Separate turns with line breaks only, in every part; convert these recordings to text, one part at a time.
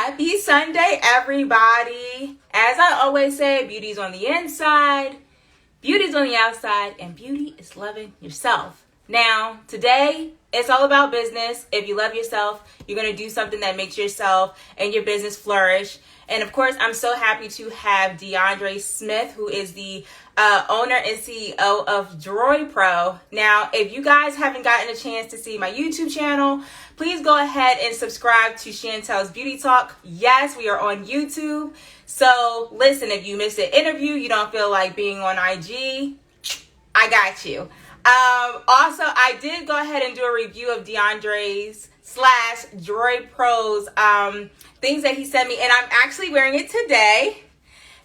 Happy Sunday, everybody. As I always say, beauty's on the inside, beauty's on the outside, and beauty is loving yourself. Now, today, it's all about business. If you love yourself, you're going to do something that makes yourself and your business flourish. And of course, I'm so happy to have DeAndre Smith, who is the owner and CEO of Droypro. Now, if you guys haven't gotten a chance to see my YouTube channel, please go ahead and subscribe to Chantel's Beauty Talk. Yes, we are on YouTube. So listen, if you missed an interview, you don't feel like being on IG, I got you. Also, I did go ahead and do a review of DeAndre's / Droypro's things that he sent me, and I'm actually wearing it today.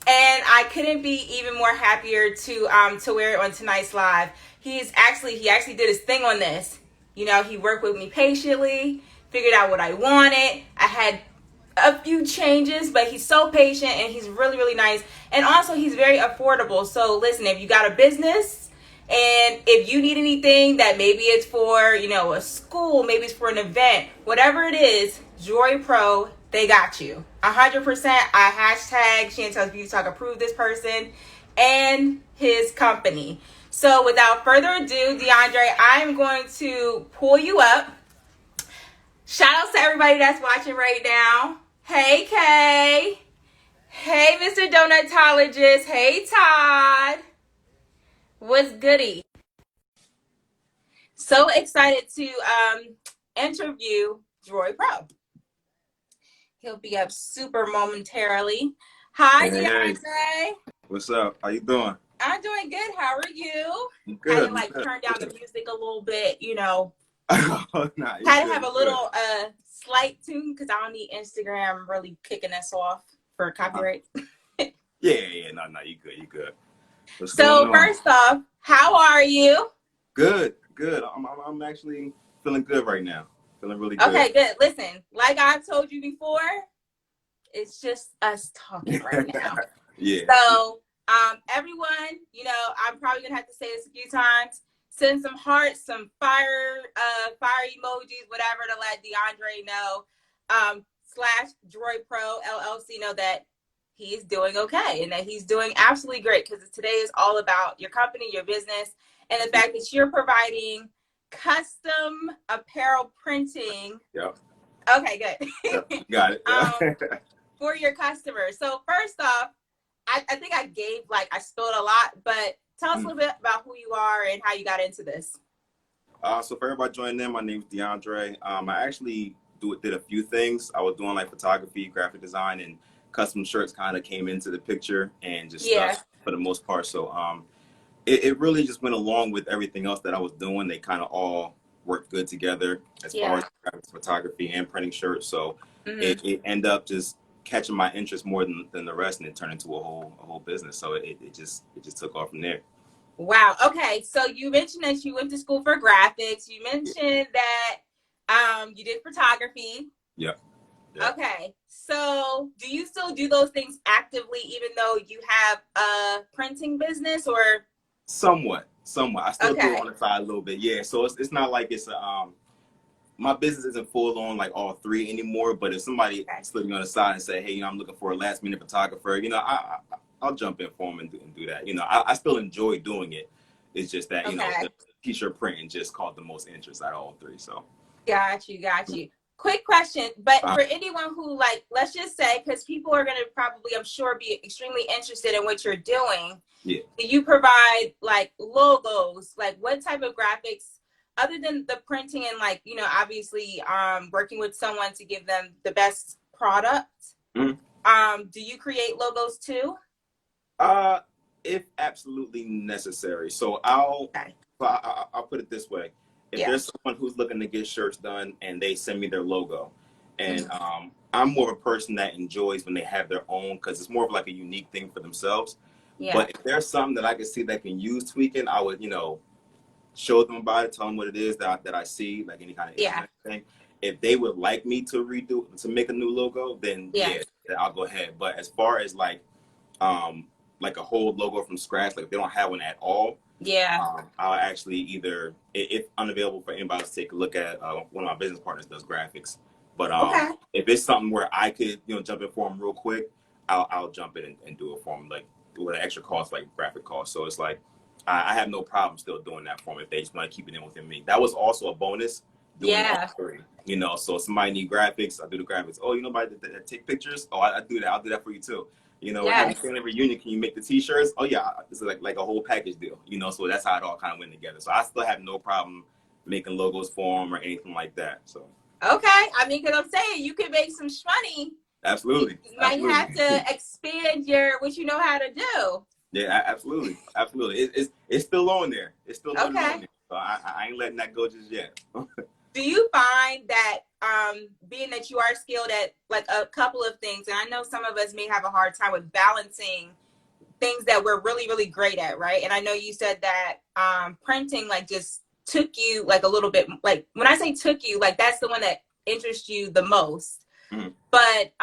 And I couldn't be even more happier to wear it on tonight's live. He actually did his thing on this. You know, he worked with me patiently, figured out what I wanted. I had a few changes, but he's so patient and he's really, really nice. And also he's very affordable. So listen, if you got a business and if you need anything that maybe it's for, you know, a school, maybe it's for an event, whatever it is, Droypro, they got you. 100%. I hashtag Chantel's Beauty Talk approve this person and his company. So without further ado, DeAndre, I'm going to pull you up. Shout out to everybody that's watching right now. Hey, Kay. Hey, Mr. Donutologist. Hey, Todd. What's goody? So excited to interview Droypro. He'll be up super momentarily. Hi, DeAndre.
Hey. What's up? How you doing?
I'm doing good. How are you?
Good.
I turned down the music a little bit, you know.
Nah,
had to have a little slight tune because I don't need Instagram really kicking us off for copyright.
No, you good.
So first off, how are you?
Good. I'm actually feeling good right now. Feeling really good.
Okay, good. Listen, like I've told you before, it's just us talking right now.
Yeah.
So, everyone, you know, I'm probably gonna have to say this a few times. Send some hearts, some fire emojis, whatever, to let DeAndre know, / Droypro LLC know that he's doing okay and that he's doing absolutely great, because today is all about your company, your business, and the fact that you're providing custom apparel printing.
Yep.
Okay, good.
Yep, got it.
For your customers. So first off, I think I spilled a lot, but tell us a little bit about who you are and how you got into this.
So for everybody joining in, my name is DeAndre. I actually did a few things. I was doing like photography, graphic design, and custom shirts kind of came into the picture, and just stuff for the most part. So it really just went along with everything else that I was doing. They kind of all worked good together as far as photography and printing shirts. So it ended up just catching my interest more than the rest, and it turned into a whole business. So it just took off from there.
Wow. Okay. So you mentioned that you went to school for graphics. You mentioned that you did photography.
Yeah.
Okay. So do you still do those things actively, even though you have a printing business, or?
Somewhat. I still do it on the side a little bit. Yeah. So it's not like it's my business isn't full on like all three anymore. But if somebody slipped me on the side and say, hey, you know, I'm looking for a last minute photographer, you know, I'll jump in for them and do that. You know, I still enjoy doing it. It's just that, you know, the t-shirt printing just caught the most interest out of all three. So. Got
you. Quick question, but for anyone who, like, let's just say, because people are going to probably, I'm sure, be extremely interested in what you're doing.
Yeah.
Do you provide like logos? Like, what type of graphics, other than the printing and, like, you know, obviously working with someone to give them the best product? Do you create logos too?
If absolutely necessary. So I'll put it this way. If there's someone who's looking to get shirts done and they send me their logo, and I'm more of a person that enjoys when they have their own, because it's more of like a unique thing for themselves. But if there's something that I can see that can use tweaking, I would, you know, show them about it, tell them what it is that I see, like any kind of thing. If they would like me to make a new logo, then I'll go ahead. But as far as like a whole logo from scratch, like if they don't have one at all, I'll actually either, if unavailable for anybody to take a look at, one of my business partners does graphics, But
Okay.
if it's something where I could, jump in for them real quick, I'll jump in and do it for them, like with an extra cost, like graphic cost. So it's like I have no problem still doing that for them if they just want to keep it in within me. That was also a bonus doing all three. So if somebody need graphics, I do the graphics. Oh, nobody that take pictures? Oh, I do that. I'll do that for you too. We're having a family reunion. Can you make the t-shirts? Oh yeah, this is like a whole package deal. So that's how it all kind of went together. So I still have no problem making logos for them or anything like that. So
okay, I mean, because I'm saying you can make some money.
Absolutely.
You might have to expand what you know how to do.
Yeah, absolutely. It's still on there. It's still on there. So I ain't letting that go just yet.
Do you find that being that you are skilled at like a couple of things, and I know some of us may have a hard time with balancing things that we're really, really great at, right? And I know you said that printing like just took you like a little bit, like when I say took you, like that's the one that interests you the most. Mm-hmm. But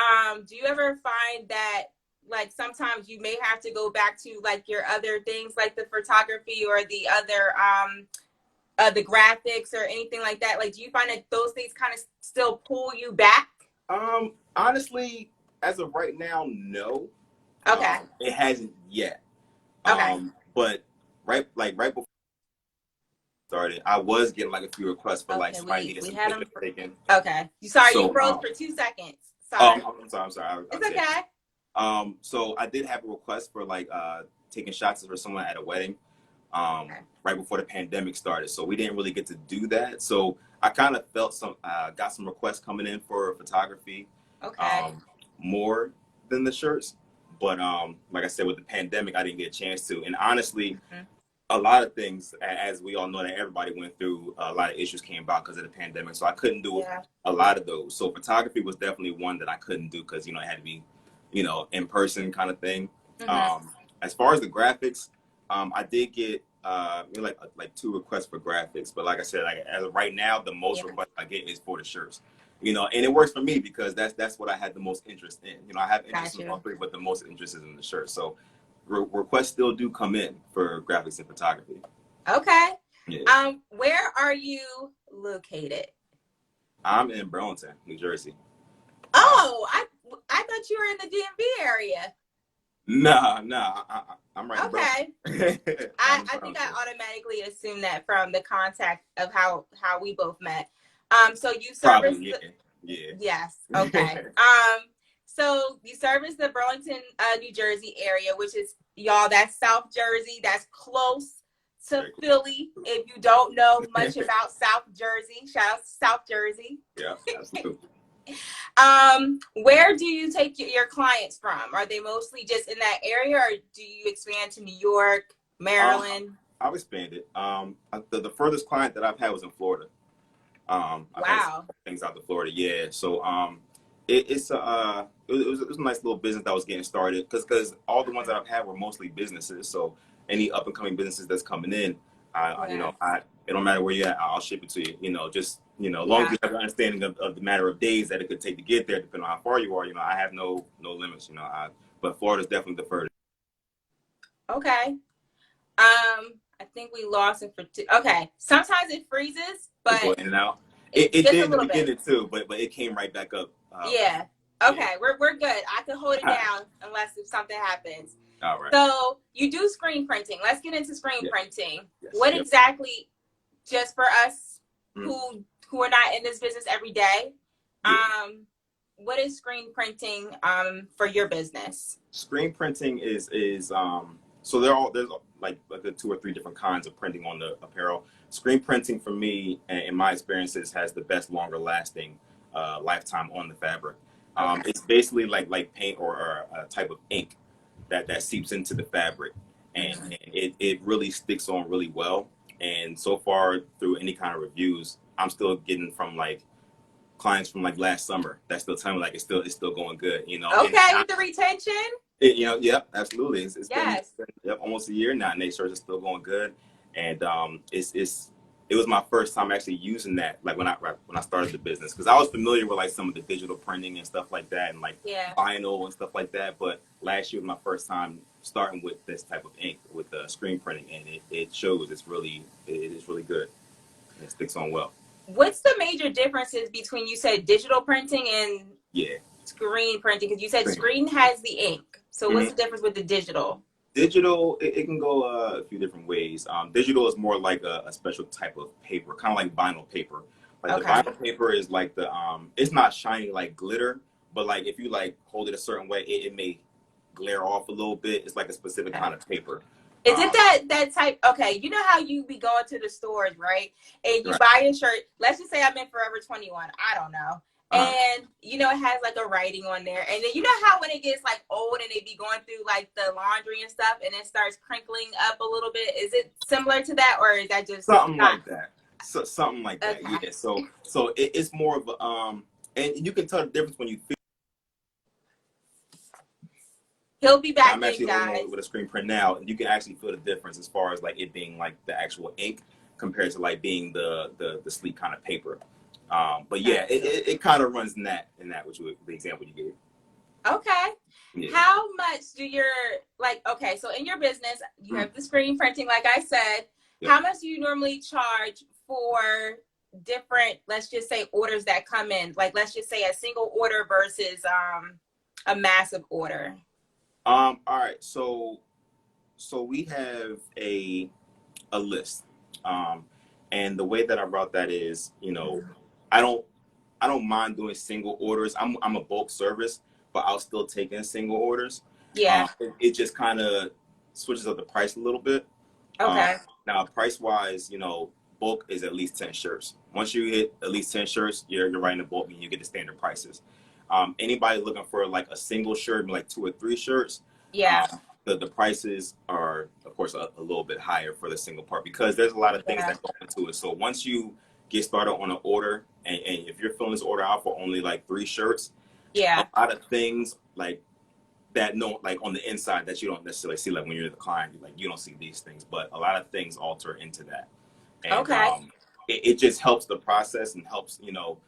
do you ever find that like sometimes you may have to go back to like your other things like the photography or the other the graphics or anything like that? Like, do you find that those things kind of still pull you back?
Honestly, as of right now, no.
Okay.
It hasn't yet.
Okay.
But right before I started, I was getting like a few requests for like somebody needed some pictures taken.
Okay. You froze for 2 seconds. Sorry.
I'm sorry.
It's okay.
So I did have a request for like taking shots for someone at a wedding. Right before the pandemic started, so we didn't really get to do that. So I kind of felt got some requests coming in for photography, more than the shirts. But like I said, with the pandemic, I didn't get a chance to. And honestly, a lot of things, as we all know, that everybody went through, a lot of issues came about because of the pandemic. So I couldn't do a lot of those. So photography was definitely one that I couldn't do because it had to be, in person kind of thing. As far as the graphics, I did get like 2 requests for graphics, but like I said, like as of right now, the most requests I get is for the shirts. And it works for me because that's what I had the most interest in. I have interest in all three, but the most interest is in the shirt. So requests still do come in for graphics and photography.
Okay. Yeah. Where are you located?
I'm in Burlington, New Jersey.
Oh, I thought you were in the DMV area.
Nah, I'm right.
Okay. I think I automatically assumed that from the contact of how we both met. So you service Yes. Okay. So you service the Burlington, New Jersey area, which is that's South Jersey. That's close to Philly. If you don't know much about South Jersey, shout out to South Jersey.
Yeah, absolutely.
Where do you take your clients from? Are they mostly just in that area, or do you expand to New York, Maryland?
I've expanded. The furthest client that I've had was in Florida.
Wow.
I've had things out to Florida, yeah. So it was a nice little business that was getting started because all the ones that I've had were mostly businesses. So any up and coming businesses that's coming in, it don't matter where you're at, I'll ship it to you. Just as long as you have an understanding of the matter of days that it could take to get there, depending on how far you are. I have no limits. But Florida's definitely the furthest.
Okay. I think we lost it for two. Okay. Sometimes it freezes, but
go in and out. It did in the beginning too, but it came right back up.
Yeah. Okay. We're good. I can hold it down unless if something happens.
All right.
So you do screen printing. Let's get into screen printing. Yes. What exactly, just for us who are not in this business every day, what is screen printing for your business?
Screen printing is so there's like 2 or 3 different kinds of printing on the apparel. Screen printing for me, in my experiences, has the best longer lasting lifetime on the fabric. It's basically like paint or a type of ink that seeps into the fabric, and it really sticks on really well. And so far, through any kind of reviews, I'm still getting from like clients from like last summer that still tell me like it's still going good.
Okay, with the retention.
Yep, absolutely. It's been almost a year now, and they sure are still going good. And it was my first time actually using that, like when I started the business, because I was familiar with like some of the digital printing and stuff like that, and like vinyl and stuff like that. But last year was my first time starting with this type of ink with screen printing, and it shows. It is really good. It sticks on well.
What's the major differences between, you said, digital printing and screen printing? Because you said screen has the ink. So what's the difference with the digital?
Digital, it can go a few different ways. Digital is more like a special type of paper, kind of like vinyl paper. Like the vinyl paper is like the it's not shiny like glitter, but like if you like hold it a certain way, it may glare off a little bit. It's like a specific kind of paper.
Is it that type? Okay, you know how you be going to the stores, right? And you buy a shirt. Let's just say I'm in Forever 21. I don't know. And you know, it has like a writing on there. And then you know how when it gets like old and they be going through like the laundry and stuff and it starts crinkling up a little bit. Is it similar to that, or is that just
something like that? So something like that. Yeah. So it's more of and you can tell the difference when you feel.
He'll be back.
I'm actually holding with a screen print now, and you can actually feel the difference as far as like it being like the actual ink compared to like being the sleek kind of paper. But yeah, it kind of runs in that which was the example you gave.
Okay. Yeah. How much do your so in your business you have the screen printing, like I said. How much do you normally charge for different, let's just say, orders that come in? Like let's just say a single order versus a massive order.
All right, so we have a list, and the way that I brought that is, you know, I don't mind doing single orders. I'm a bulk service, but I'll still take in single orders.
Yeah.
It just kind of switches up the price a little bit.
Okay.
Now, price wise, you know, bulk is at least 10 shirts. Once you hit at least 10 shirts, you're right in the bulk and you get the standard prices. Anybody looking for like a single shirt, like 2 or 3 shirts, the prices are, of course, a little bit higher for the single part because there's a lot of things that go into it. So once you get started on an order, and if you're filling this order out for only like 3 shirts, a lot of things like that, like on the inside that you don't necessarily see, like when you're the client, you don't see these things, but a lot of things alter into that. And, it just helps the process and helps, you know,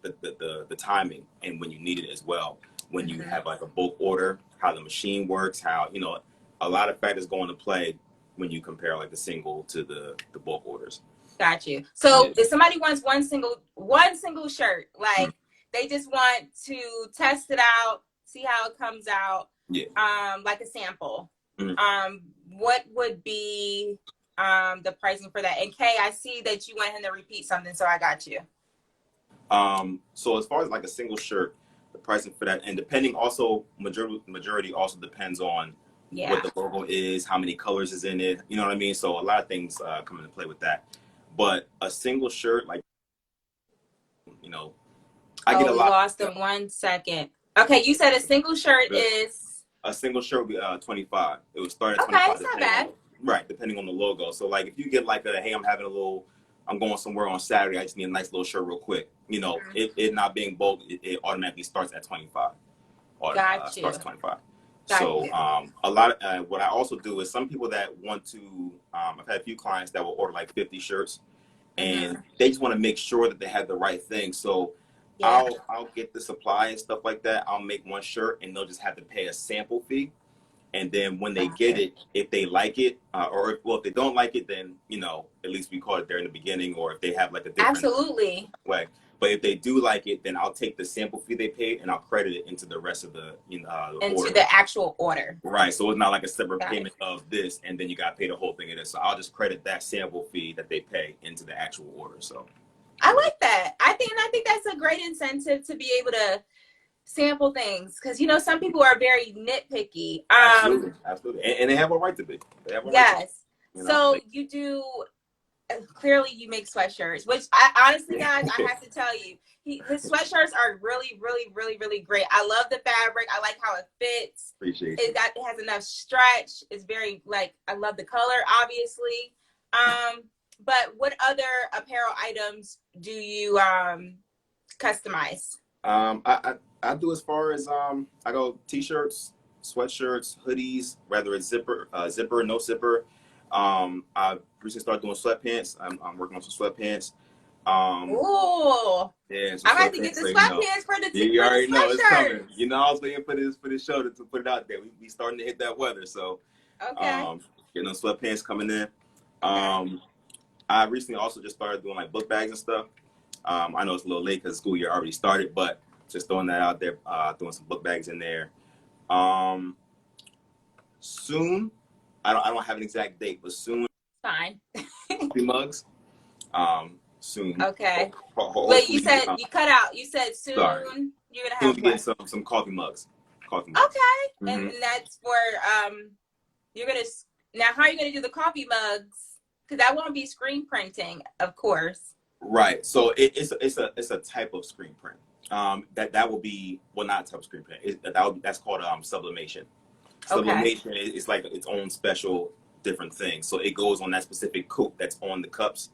the timing and when you need it as well. When you have like a bulk order, how the machine works, how, you know, a lot of factors go into play when you compare like the single to the bulk orders.
Got you. So if somebody wants one single shirt, like they just want to test it out, see how it comes out, like a sample, what would be the pricing for that? And Kay, I see that you went ahead and repeat something, so I got you.
So as far as like a single shirt, the pricing for that, and depending also, majority also depends on what the logo is, how many colors is in it, you know what I mean? So a lot of things come into play with that. But a single shirt, like, you know, I get a lot.
Lost in 1 second. Okay, you said a single shirt is?
A single shirt would be $25. It would start at $25.
Okay, it's not bad.
Right, depending on the logo. So like if you get like hey, I'm going somewhere on Saturday, I just need a nice little shirt real quick. You know, it not being bulk, it automatically starts at $25. Starts at $25. So a lot of what I also do is some people that want to, I've had a few clients that will order like 50 shirts and they just want to make sure that they have the right thing. So I'll get the supply and stuff like that. I'll make one shirt and they'll just have to pay a sample fee. And then when they get it, if they like it, if they don't like it, then, you know, at least we call it there in the beginning, or if they have like a different way. But if they do like it, then I'll take the sample fee they paid and I'll credit it into the rest of the order.
The actual order.
Right. So it's not like a separate payment of this and then you got to pay the whole thing of this. So I'll just credit that sample fee that they pay into the actual order. So
I like that. I think that's a great incentive to be able to sample things, because, you know, some people are very nitpicky.
Absolutely. And they have a right to be.
Yes. So you do, clearly you make sweatshirts, which I honestly, guys, I have to tell you, his sweatshirts are really, really, really, really great. I love the fabric. I like how it fits.
Appreciate
it. It has enough stretch. It's very, like, I love the color, obviously. But what other apparel items do you customize?
I do as far as I go t-shirts, sweatshirts, hoodies, whether it's zipper, no zipper. I recently started doing sweatpants. I'm working on some sweatpants.
Ooh.
Yeah,
I have to get the sweatpants for the
you already know it's coming. You know, I was waiting for this show to put it out there. We starting to hit that weather, so getting those sweatpants coming in. I recently also just started doing like book bags and stuff. I know it's a little late because school year already started, but just throwing that out there, throwing some book bags in there. Soon, I don't have an exact date, but soon.
Fine.
Coffee mugs. Soon.
Okay. Wait, you said you cut out. You said soon.
Sorry.
You're gonna
Soon
have
to get some coffee mugs. Coffee mugs.
Okay, and that's for you're gonna now. How are you gonna do the coffee mugs? Because that won't be screen printing, of course.
Right. So it's a type of screen print. That will be, well, not a type of screen print. That's called sublimation. Sublimation is like its own special different thing. So it goes on that specific coat that's on the cups,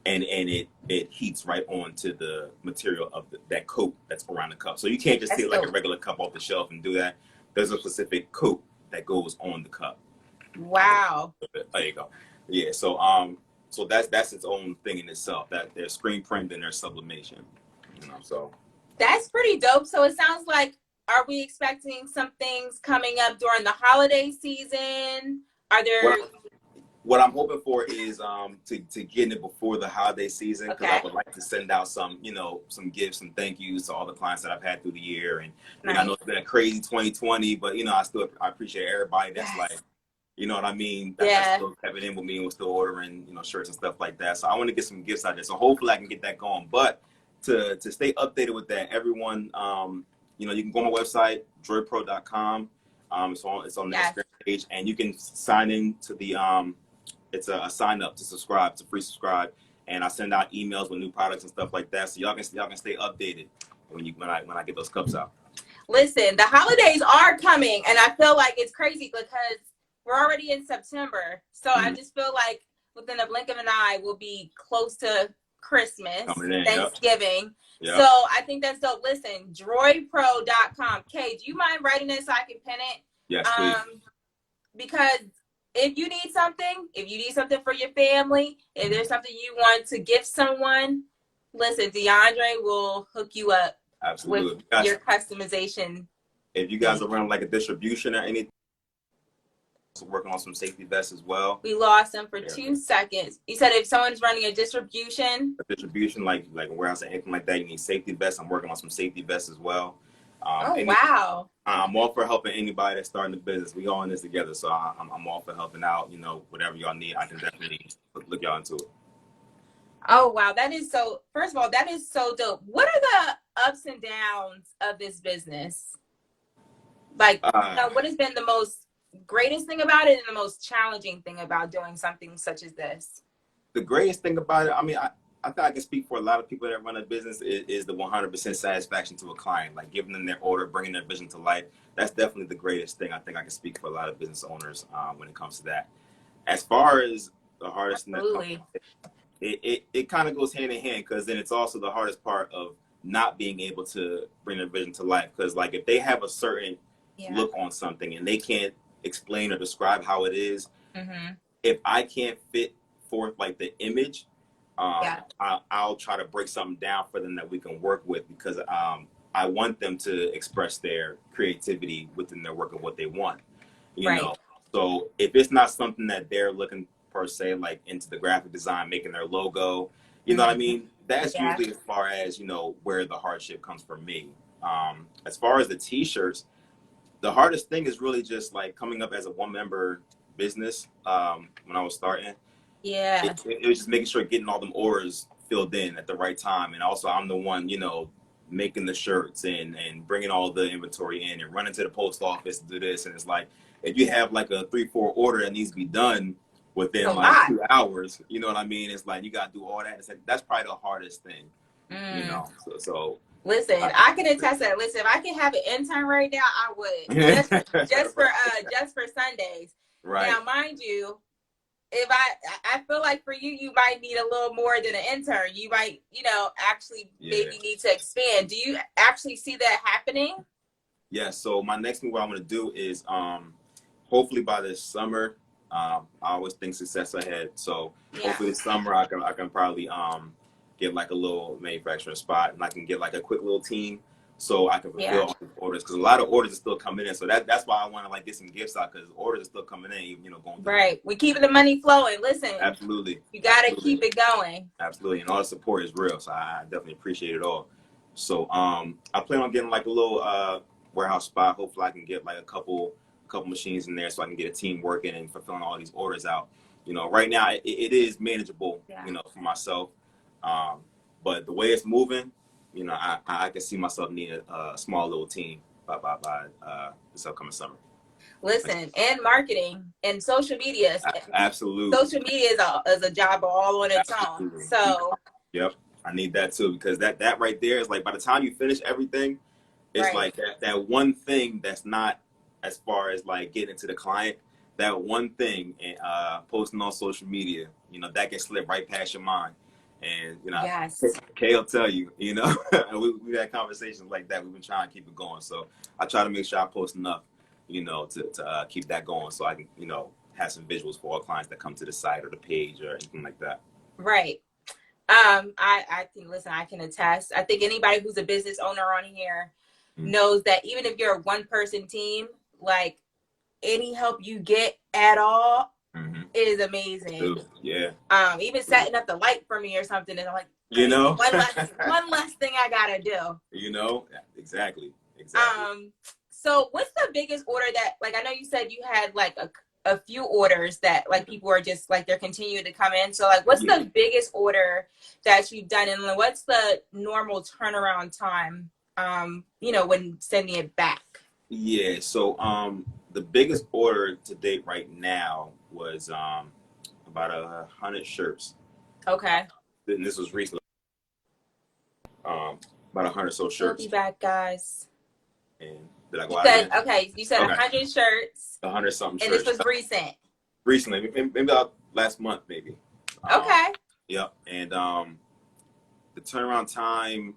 and it heats right onto the material of that coat that's around the cup. So you can't just take like a regular cup off the shelf and do that. There's a specific coat that goes on the cup.
Wow.
There you go. Yeah. So so that's its own thing in itself. That there's screen print and there's sublimation. You know, so
that's pretty dope. So it sounds like, are we expecting some things coming up during the holiday season? Are there?
What I'm hoping for is to get it before the holiday season, because I would like to send out some gifts, some thank yous to all the clients that I've had through the year. And I know it's been a crazy 2020, but I appreciate everybody that's like, you know what I mean? That's still kept in with me and was still ordering, shirts and stuff like that. So I want to get some gifts out there. So hopefully I can get that going. But to stay updated with that, everyone, you can go on my website, Droypro.com. It's on the Instagram page, and you can sign in to the it's a sign up to subscribe. It's a free subscribe, and I send out emails with new products and stuff like that, so y'all can stay updated when I get those cups out.
Listen, the holidays are coming, and I feel like it's crazy because we're already in September. So I just feel like within a blink of an eye, we'll be close to Christmas, Thanksgiving. Yep. So I think that's dope. Listen, Droypro.com. Kay, do you mind writing this so I can pin it?
Yes, please.
Because if you need something for your family, if there's something you want to gift someone, listen, DeAndre will hook you up with your customization.
If you guys are running like a distribution or anything, working on some safety vests as well.
We lost them for 2 seconds. You said if someone's running a distribution
like a warehouse or anything like that, you need safety vests. I'm working on some safety vests as well.
Wow.
I'm all for helping anybody that's starting a business. We all in this together, so I'm all for helping out. Whatever y'all need, I can definitely look y'all into it.
Oh wow, that is so. First of all, that is so dope. What are the ups and downs of this business? Like, what has been the most greatest thing about it and the most challenging thing about doing something such as this?
The greatest thing about it, I mean, I think I can speak for a lot of people that run a business, is the 100% satisfaction to a client, like giving them their order, bringing their vision to life. That's definitely the greatest thing. I think I can speak for a lot of business owners when it comes to that. As far as the hardest thing, it kind of goes hand in hand, because then it's also the hardest part of not being able to bring their vision to life. Because like if they have a certain look on something and they can't explain or describe how it is, if I can't fit forth like the image, I'll try to break something down for them that we can work with, because I want them to express their creativity within their work of what they want, you know. So if it's not something that they're looking per se, like into the graphic design, making their logo, you know what I mean? That's usually as far as, where the hardship comes from me. As far as the t-shirts, the hardest thing is really just like coming up as a one-member business when I was starting.
Yeah.
It was just making sure getting all them orders filled in at the right time. And also I'm the one, making the shirts and bringing all the inventory in and running to the post office to do this. And it's like, if you have like a 3-4 order that needs to be done within like 2 hours, you know what I mean? It's like, you got to do all that. It's like, that's probably the hardest thing, so.
Listen, I can attest that. Listen, if I could have an intern right now, I would. Just for Sundays. Right. Now, mind you, if I feel like for you, you might need a little more than an intern. You might, actually maybe need to expand. Do you actually see that happening?
Yeah. So my next move, what I'm going to do is, hopefully by this summer, I always think success ahead. So hopefully this summer, I can probably get like a little manufacturing spot, and I can get like a quick little team so I can fulfill all these orders, because a lot of orders are still coming in. So that's why I want to like get some gifts out, because orders are still coming in, even, you know, going through.
Right. We're keeping the money flowing. Listen.
Absolutely.
You got to keep it going.
Absolutely. And all the support is real. So I definitely appreciate it all. So I plan on getting like a little warehouse spot. Hopefully I can get like a couple machines in there so I can get a team working and fulfilling all these orders out. You know, right now it is manageable, you know, for myself. But the way it's moving, you know, I can see myself needing a small little team by this upcoming summer.
Listen, and marketing and social media.
Absolutely.
Social media is a job all on its own. So.
Yep. I need that too, because that right there is like, by the time you finish everything, it's like that one thing that's not, as far as like getting to the client, that one thing, and posting on social media, you know, that can slip right past your mind. And, you know, Kay will tell you, you know, we had conversations like that. We've been trying to keep it going. So I try to make sure I post enough, you know, to keep that going, so I can, you know, have some visuals for all clients that come to the site or the page or anything like that.
Right. I can listen, I can attest. I think anybody who's a business owner on here knows that even if you're a one-person team, like any help you get at all is amazing.
Ooh, yeah.
Even setting up the light for me or something, and I'm like,
you know,
one less thing I gotta do.
You know, exactly.
So what's the biggest order that, like, I know you said you had like a few orders that like people are just like, they're continuing to come in. So like, what's the biggest order that you've done, and what's the normal turnaround time, you know, when sending it back? Yeah.
So, the biggest order to date right now was, about 100 shirts.
Okay.
And this was recently. About 100 so shirts.
We'll be back, guys.
And did I go out?
You said 100 shirts.
100 something shirts.
And this was recent.
Recently, maybe about last month, maybe.
Okay.
Yep. And the turnaround time,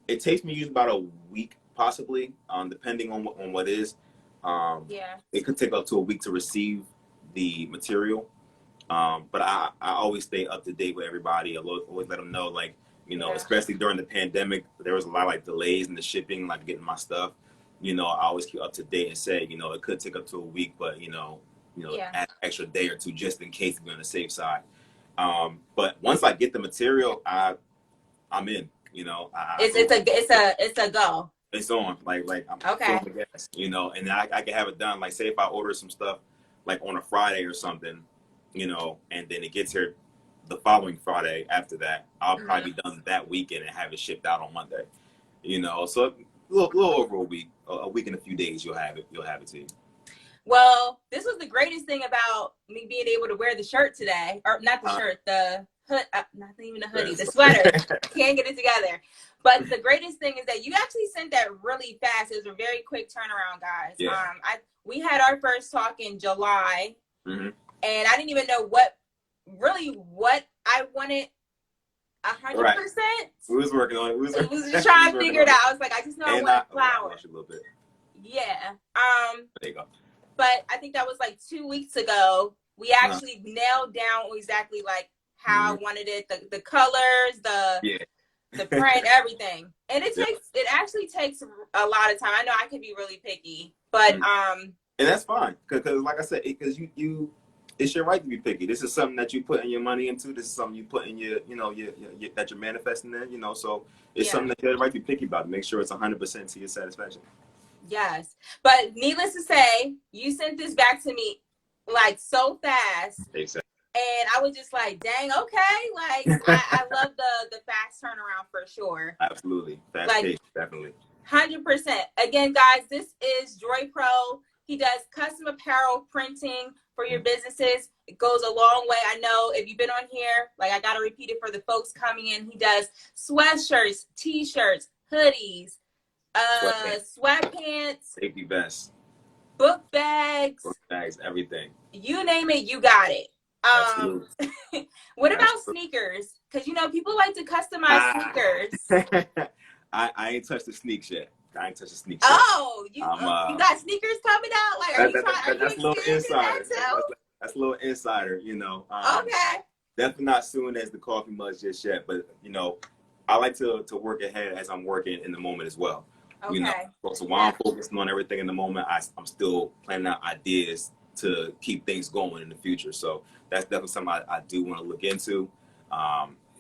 it takes me usually about a week, possibly, depending on what is. It could take up to a week to receive the material. But I always stay up to date with everybody. I always let them know, like, you know, especially during the pandemic, there was a lot of like delays in the shipping, like getting my stuff. You know, I always keep up to date and say, you know, it could take up to a week, but you know, add an extra day or two just in case to be on the safe side. But once I get the material, I'm in. You know,
it's a go.
It's on. Like I'm filling the gas, you know, and I can have it done. Like, say if I order some stuff like on a Friday or something, you know, and then it gets here the following Friday after that, I'll probably be done that weekend and have it shipped out on Monday. You know, so a little over a week and a few days, you'll have it to you.
Well, this was the greatest thing about me being able to wear the shirt today, or not the shirt, the hood, not even a hoodie, the sweater. Can't get it together. But the greatest thing is that you actually sent that really fast. It was a very quick turnaround, guys.
Yeah.
We had our first talk in July, and I didn't even know what I wanted 100%.
We was working on it. We
was just trying to figure it out. I was like, I just know I want flowers.
A little bit.
Yeah.
There you go.
But I think that was like 2 weeks ago. We actually nailed down exactly like how I wanted it, the colors, the print, everything. And it actually takes a lot of time. I know I can be really picky, but
and that's fine, because like I said, because you it's your right to be picky. This is something that you put in your money into. This is something you put in your that you're manifesting in, you know, so it's something that you have the right to be picky about. Make sure it's 100% to your satisfaction.
Yes. But needless to say, you sent this back to me like so fast.
Exactly.
And I was just like, dang, okay. Like, I love the fast turnaround for sure.
Absolutely. Fast pace, definitely.
100%. Again, guys, this is Droypro. He does custom apparel printing for your businesses. It goes a long way. I know if you've been on here, like, I got to repeat it for the folks coming in. He does sweatshirts, t-shirts, hoodies, sweatpants,
safety vests,
book bags,
everything.
You name it, you got it. What about
Absolutely.
Sneakers? Because, you know, people like to customize sneakers.
I ain't touched the sneaks yet.
Oh, you got sneakers coming out? Like, are you trying?
That's a little insider. That's a little insider, you know.
Okay.
Definitely not soon as the coffee mugs just yet, but you know, I like to work ahead as I'm working in the moment as well. You know,
Okay.
so while I'm focusing on everything in the moment, I'm still planning out ideas to keep things going in the future. So that's definitely something I do want to look into.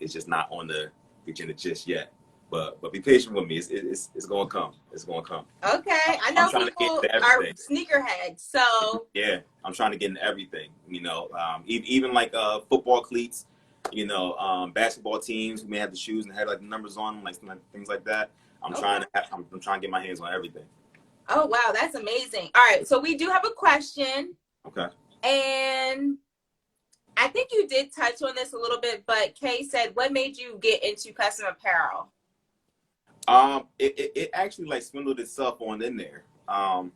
It's just not on the agenda just yet. But be patient with me. It's gonna come. It's gonna come.
Okay. I
I'm
know
trying to get
people
into
are
everything.
sneakerheads, so
Yeah, I'm trying to get into everything. You know, even like football cleats. You know, basketball teams who may have the shoes and have like the numbers on them, like things like that. I'm trying to get my hands on everything.
Oh wow, that's amazing. All right, so we do have a question.
Okay.
And I think you did touch on this a little bit, but Kay said, what made you get into custom apparel?
It actually like swindled itself on in there. Like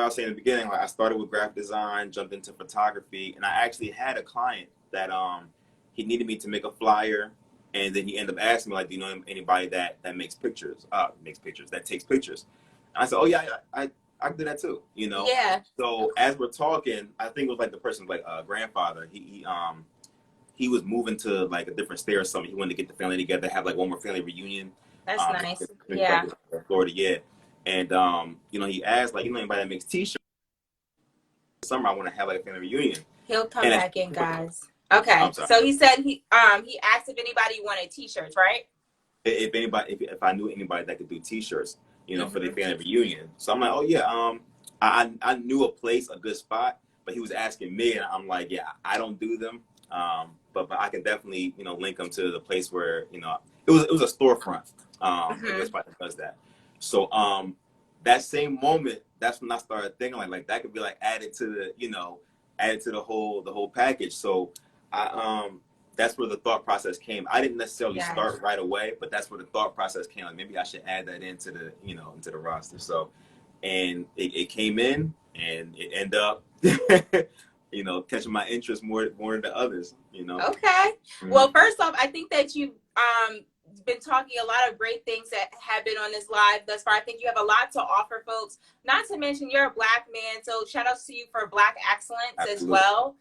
I was saying in the beginning, like I started with graphic design, jumped into photography, and I actually had a client that he needed me to make a flyer, and then he ended up asking me like, do you know anybody that makes pictures, that takes pictures? And I said, oh yeah, I can do that too, you know.
Yeah.
So as we're talking, I think it was like the person's like grandfather. He was moving to like a different state or something. He wanted to get the family together, have like one more family reunion.
That's nice. Yeah.
Florida, yeah. And you know, he asked like, you know, anybody that makes T-shirts? Summer, I want to have like a family reunion.
He'll come back in, guys. Okay. So he said he asked if anybody wanted T-shirts, right?
If anybody, if I knew anybody that could do T-shirts, you know, for the family reunion. So I'm like, oh yeah, I knew a place, a good spot, but he was asking me, and I'm like, yeah, I don't do them. But I can definitely, you know, link them to the place where, you know, it was a storefront. A good spot that does that. So that same moment, that's when I started thinking like that could be like added to the, you know, the whole package. So that's where the thought process came. I didn't necessarily start right away, but that's where the thought process came. Like maybe I should add that into the, you know, into the roster. So, and it came in, and it ended up, you know, catching my interest more than others. You know.
Okay. Well, first off, I think that you've been talking a lot of great things that have been on this live thus far. I think you have a lot to offer, folks. Not to mention you're a Black man, so shout out to you for Black excellence as well.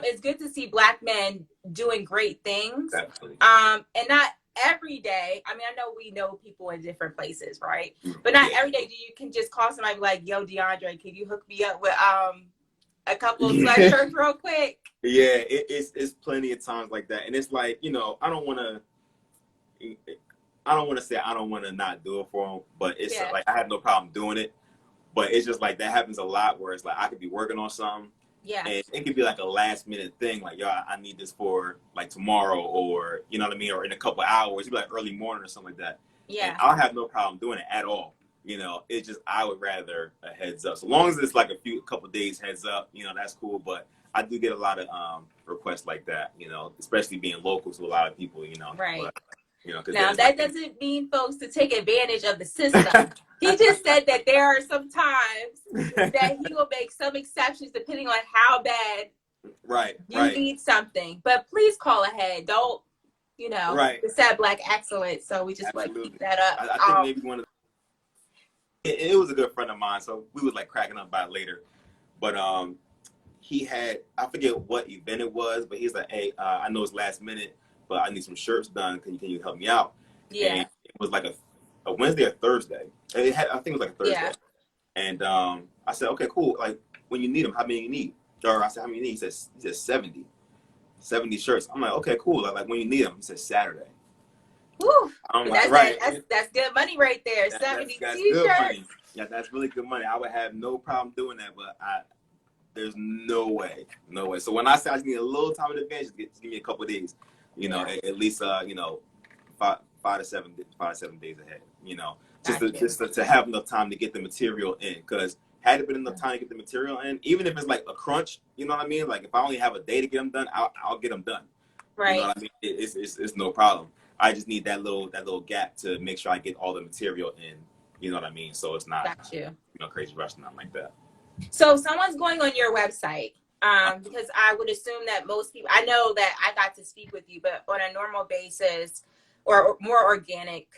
It's good to see Black men doing great things. And not every day. I mean, I know we know people in different places, right? But not every day do you can just call somebody like, yo, DeAndre, can you hook me up with a couple of sweatshirts real quick?
Yeah, it's plenty of times like that, and it's like, you know, I don't want to say I don't want to not do it for them, but it's like I have no problem doing it. But it's just like that happens a lot where it's like I could be working on something, and it could be like a last minute thing, like, yo, I need this for like tomorrow, or you know what I mean, or in a couple hours. It'd be like early morning or something like that. Yeah, and I'll have no problem doing it at all. You know, it's just I would rather a heads up. So long as it's like a couple days heads up, you know, that's cool. But I do get a lot of requests like that, you know, especially being local to a lot of people, you know.
Right.
But, you know,
now that doesn't mean, folks, to take advantage of the system. He just said that there are some times that he will make some exceptions depending on how bad you need something. But please call ahead. Don't, you know, it's that Black excellence. So we just want to keep that up.
I think maybe one of it was a good friend of mine, so we was like cracking up about it later. But he had, I forget what event it was, but he's like, hey, I know it's last minute, but I need some shirts done. Can you help me out? Yeah. And it was like a Wednesday or Thursday. I think it was like a Thursday. Yeah. And I said, okay, cool. Like, when you need them, how many you need? Or I said, how many you need? He said 70. 70 shirts. I'm like, okay, cool. Like when you need them. He said Saturday.
Woo. That's good money right there. 70 T-shirts.
Yeah, that's really good money. I would have no problem doing that, but there's no way. So when I say I just need a little time in advance, just give me a couple of days, you know, at least you know, five to seven days ahead, you know, just to have enough time to get the material in. Because had it been enough time to get the material in, even if it's like a crunch, you know what I mean? Like if I only have a day to get them done, I'll get them done. Right. You know what I mean? It's no problem. I just need that little gap to make sure I get all the material in. You know what I mean? So it's not you know, crazy rush, nothing like that.
So if someone's going on your website, because I would assume that most people, I know that I got to speak with you, but on a normal basis or more organic,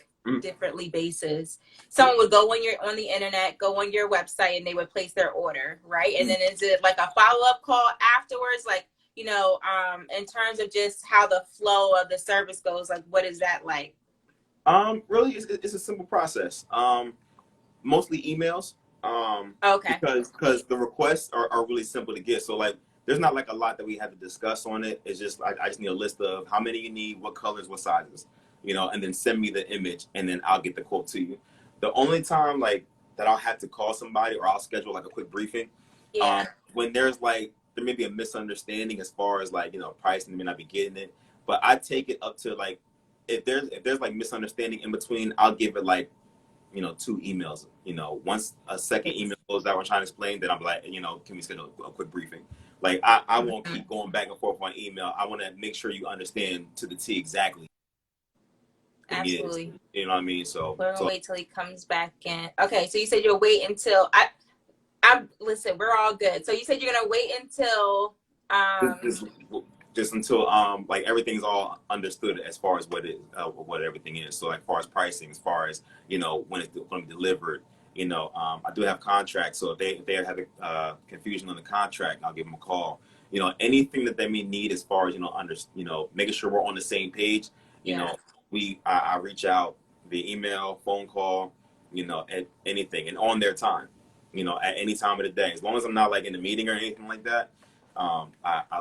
differently basis, someone would go on the internet, go on your website, and they would place their order, right? And then is it like a follow-up call afterwards? Like, you know, in terms of just how the flow of the service goes, like what is that like?
Really, it's a simple process. Mostly emails.
Okay.
Because the requests are really simple to get. So like, there's not like a lot that we have to discuss on it. It's just like I just need a list of how many you need, what colors, what sizes, and then send me the image, and then I'll get the quote to you. The only time like that I'll have to call somebody or I'll schedule like a quick briefing,
Yeah.
when there's like there may be a misunderstanding as far as like price and they may not be getting it, but I take it up to like if there's like misunderstanding in between, I'll give it like 2 emails. Once a second email goes out, we're trying to explain, then I'm like, can we schedule a quick briefing? Like, I won't keep going back and forth on email. I want to make sure you understand to the T exactly.
Absolutely.
You know what I mean? So
we're gonna wait till he comes back in. Okay, so you said you'll wait until I'm listen, we're all good. So you said you're gonna wait until
just until like everything's all understood as far as what everything is. So like as far as pricing, as far as when it's going to be delivered. I do have contracts, so if they have confusion on the contract, I'll give them a call. Anything that they may need as far as making sure we're on the same page. I reach out via email, phone call, at anything and on their time. At any time of the day, as long as I'm not like in a meeting or anything like that. I'll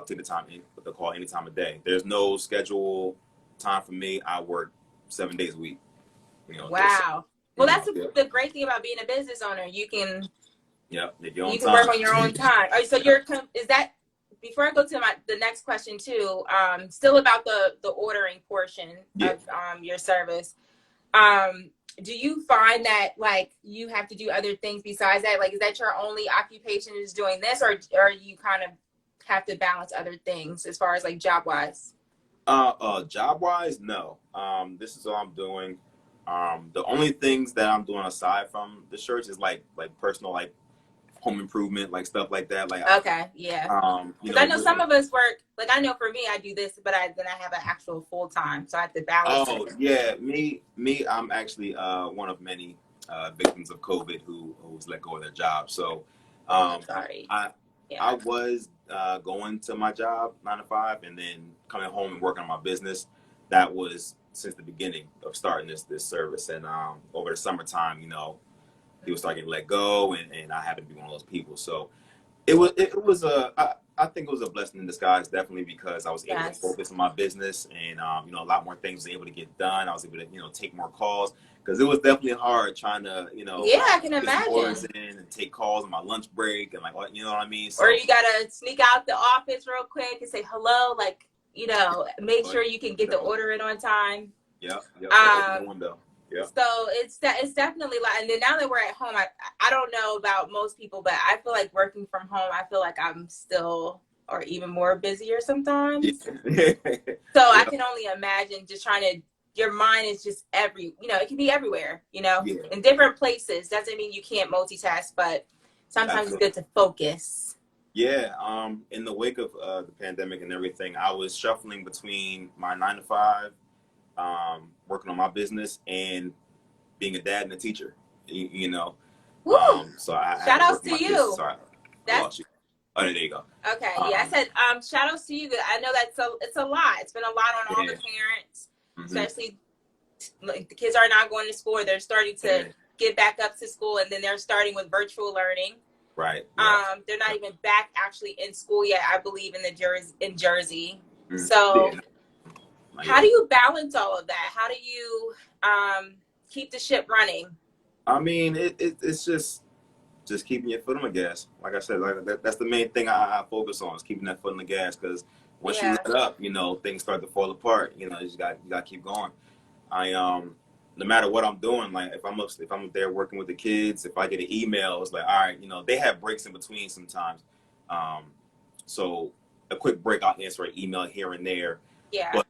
take the call any time of day. There's no schedule time for me. I work 7 days a week.
Wow. Well, that's the great thing about being a business owner. You can work on your own time. All right, so is that before I go to the next question too? Still about the ordering portion of your service. Do you find that like you have to do other things besides that? Like, is that your only occupation is doing this, or you kind of have to balance other things as far as like job wise?
Job wise, no. This is all I'm doing. The only things that I'm doing aside from the shirts is like personal, like home improvement, like stuff like that. Like
okay, yeah. Because I know some of us work. Like I know for me, I do this, but then I have an actual full time, so I have to balance.
Oh yeah, me. I'm actually one of many victims of COVID who was let go of their job. So
sorry.
I was going to my job 9 to 5 and then coming home and working on my business. That was since the beginning of starting this service. And over the summertime, people started getting let go, and I happened to be one of those people. So it was I think it was a blessing in disguise, definitely, because I was able to focus on my business and a lot more things was able to get done. I was able to take more calls, because it was definitely hard trying to
I can imagine,
orders in and take calls on my lunch break and like what I mean. So,
or you gotta sneak out the office real quick and say hello, like make sure you can get the order in on time.
Yeah. Yeah.
So it's definitely like, and then now that we're at home, I don't know about most people, but I feel like working from home, I feel like I'm still or even more busier sometimes.
Yeah.
So I can only imagine just your mind is just it can be everywhere, in different places. Doesn't mean you can't multitask, but sometimes it's good to focus.
Yeah. In the wake of the pandemic and everything, I was shuffling between my 9 to 5, working on my business, and being a dad and a teacher. So I
shout outs to you.
Sorry, I lost you. Oh, there you go.
Okay, I said shout outs to you. I know it's a lot. It's been a lot on all the parents, especially like the kids are not going to school. They're starting to get back up to school, and then they're starting with virtual learning.
Right.
Yeah. They're not even back actually in school yet, I believe, in Jersey. So how do you balance all of that? How do you keep the ship running?
I mean, it's just keeping your foot on the gas. Like I said, that's the main thing I focus on, is keeping that foot on the gas, because once you let up, things start to fall apart. You just got to keep going. No matter what I'm doing, like if I'm up there working with the kids, if I get an email, it's like, all right, they have breaks in between sometimes. So a quick break, I'll answer an email here and there.
Yeah.
But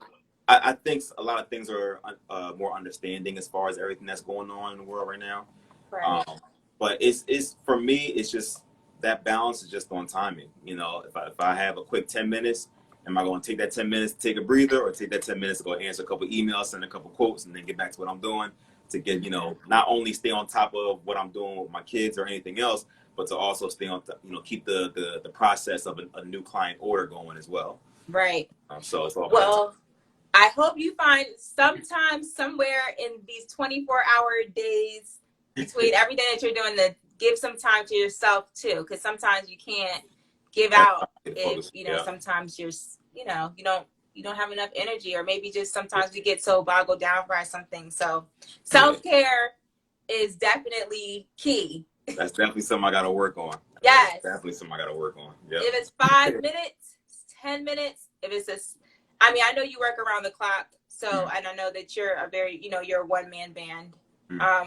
I think a lot of things are more understanding as far as everything that's going on in the world right now.
Right.
But it's for me, it's just that balance is just on timing. If I have a quick 10 minutes, am I going to take that 10 minutes to take a breather, or take that 10 minutes to go answer a couple emails, send a couple quotes, and then get back to what I'm doing, to get, not only stay on top of what I'm doing with my kids or anything else, but to also stay on, keep the process of a new client order going as well.
Right.
So it's all
well, I hope you find sometime, somewhere in these 24-hour days between everything that you're doing to give some time to yourself too, because sometimes you can't give out if sometimes you're you don't have enough energy, or maybe just sometimes we get so boggled down by something. So self-care is definitely key.
That's definitely something I got to work on.
Yes,
that's definitely something I got to work on. Yep.
If it's 5 minutes, 10 minutes, if it's I mean, I know you work around the clock, so and I know that you're a very you're a one-man band.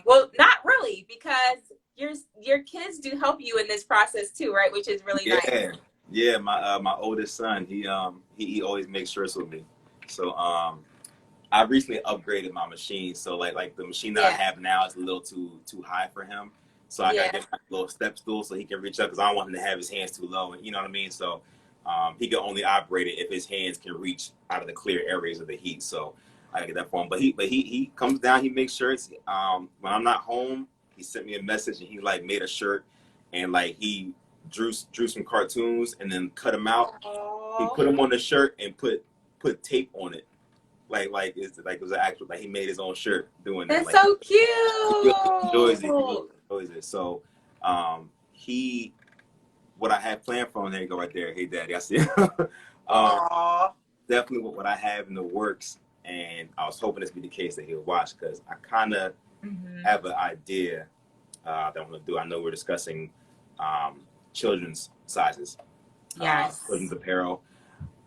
Well, not really, because your kids do help you in this process too, right? Which is really nice.
Yeah, my oldest son, he always makes sure it's with me. So I recently upgraded my machine, so like the machine that I have now is a little too high for him. So I gotta get my little step stool so he can reach up, because I don't want him to have his hands too low, and you know what I mean. So he can only operate it if his hands can reach out of the clear areas of the heat. So I gotta get that for him. But he comes down, he makes sure it's when I'm not home, he sent me a message and he like made a shirt, and like he drew some cartoons and then cut them out. Aww. He put them on the shirt and put tape on it. Like it was an actual, like he made his own shirt doing that.
That's like, so cute.
He enjoys it. So what I have planned for him, there you go right there. Hey daddy, I see. Definitely what I have in the works, and I was hoping this would be the case that he'll watch, because I kind of have an idea that I'm gonna do. I know we're discussing children's sizes, children's apparel.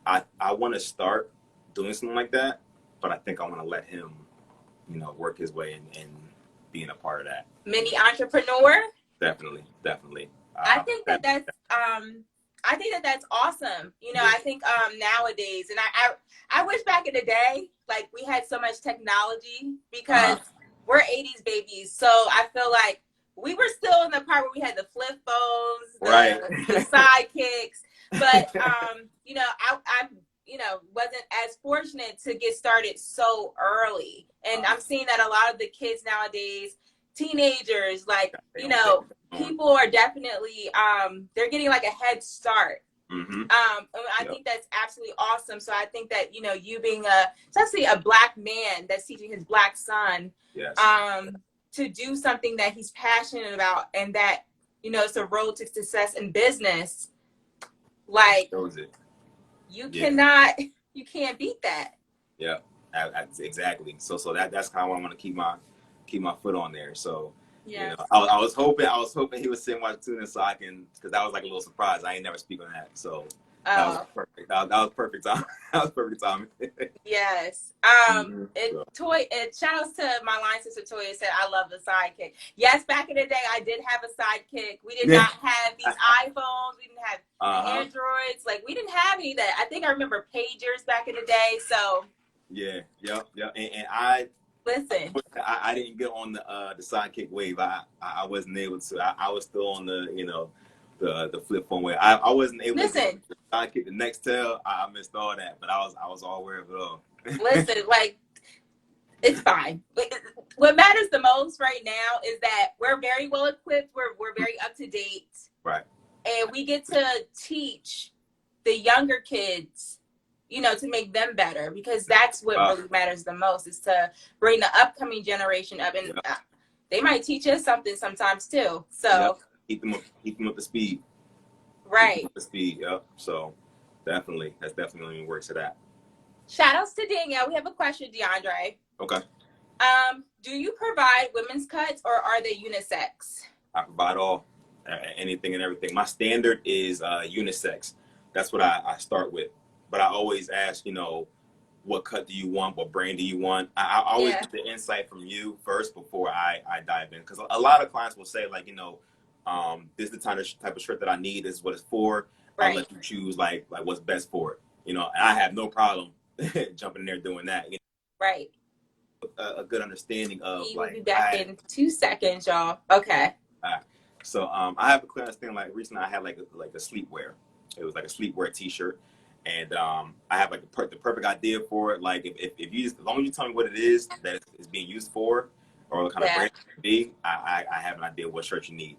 I want to start doing something like that, but I think I want to let him, work his way and being a part of that.
Mini entrepreneur.
Definitely.
I think that's awesome. I think nowadays, and I wish back in the day, like we had so much technology, because we're 80s babies. So I feel like we were still in the part where we had the flip phones, the sidekicks, but I wasn't as fortunate to get started so early. And I'm seeing that a lot of the kids nowadays, teenagers, like, people are definitely, they're getting like a head start. I think that's absolutely awesome. So I think that, you being especially a black man that's teaching his black son, to do something that he's passionate about, and that, it's a road to success in business. Like, you can't beat that. Yeah,
exactly. So that's kind of why I want to keep my foot on there. So I was hoping he would send watch tuna, so I can, because that was like a little surprise. I ain't never speak on that, so that was perfect. That was perfect time. That was perfect time.
Yes. And shout outs to my line sister Toya, said I love the sidekick. Yes, back in the day I did have a sidekick. We did not have these iPhones. We didn't have Androids. Like, we didn't have any of that. I think I remember pagers back in the day. So
yeah. And I
listen.
I didn't get on the sidekick wave. I wasn't able to. I was still on the the flip phone wave. I wasn't able to get the sidekick, the Nextel. I missed all that, but I was all aware of it all.
Listen, like, it's fine. What matters the most right now is that we're very well equipped. We're very up to date.
Right.
And we get to teach the younger kids, to make them better, because that's what really matters the most, is to bring the upcoming generation up. And they might teach us something sometimes too. So
keep them up to speed.
Right.
Up to speed. Yep. So definitely, that's definitely works to that.
Shout outs to Danielle. We have a question, DeAndre.
Okay.
Do you provide women's cuts, or are they unisex?
I provide all, anything and everything. My standard is unisex. That's what I start with. But I always ask, what cut do you want? What brand do you want? I always get the insight from you first before I dive in. Because a lot of clients will say, like, this is the type of shirt that I need. This is what it's for. I'll let you choose, like what's best for it. And I have no problem jumping in there doing that.
Right.
A good understanding of,
we'll be back in 2 seconds, y'all. Okay.
All right. So I have a clear understanding. Like, recently I had like a sleepwear. It was like a sleepwear T-shirt. And I have like the perfect idea for it. Like, if you as long as you tell me what it is that it's being used for, or what kind of brand it be, I have an idea what shirt you need.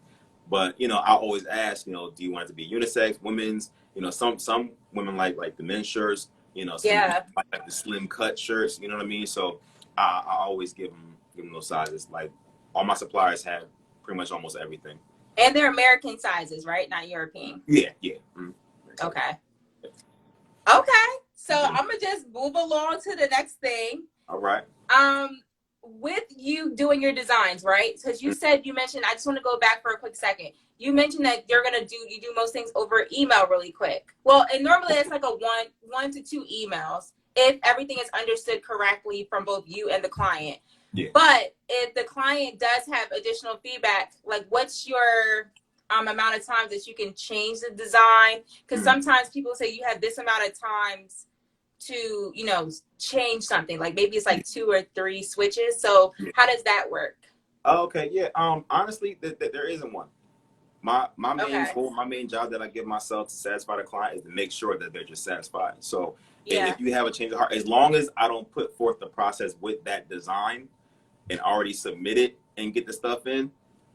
But I always ask, do you want it to be unisex, women's? Some women like the men's shirts. Some like the slim cut shirts. You know what I mean? So I always give them those sizes. Like, all my suppliers have pretty much almost everything.
And they're American sizes, right? Not European.
Yeah, yeah. Mm-hmm.
Okay. Okay. So I'm gonna just move along to the next thing.
All right.
With you doing your designs, right? Because you said, you mentioned, I just want to go back for a quick second. You mentioned that you do most things over email really quick. Well, and normally it's like a one to two emails if everything is understood correctly from both you and the client.
Yeah.
But if the client does have additional feedback, like what's your amount of times that you can change the design? Because sometimes people say you have this amount of times to, you know, change something, like maybe it's like 2 or 3 switches. So how does that work?
Okay, yeah. Honestly, there isn't one. My main goal, my main job that I give myself to satisfy the client is to make sure that they're just satisfied. So if you have a change of heart, as long as I don't put forth the process with that design and already submit it and get the stuff in,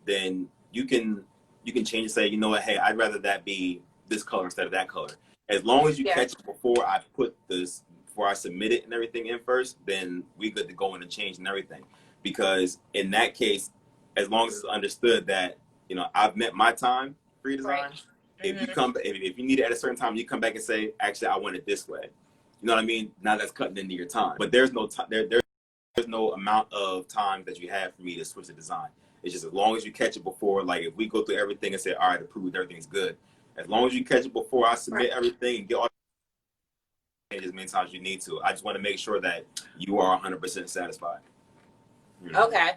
then you can change and say, you know what, hey, I'd rather that be this color instead of that color. As long as you catch it before I submit it and everything in first, then we good to go in and change and everything. Because in that case, as long as it's understood that, you know, I've met my time for your design. Right. If you need it at a certain time, you come back and say, actually, I want it this way. You know what I mean? Now that's cutting into your time. But there's no time. There's no amount of time that you have for me to switch the design. It's just as long as you catch it before, like if we go through everything and say, all right, approved, everything's good. As long as you catch it before I submit everything and get all as many times as you need to. I just want to make sure that you are 100% satisfied.
Okay.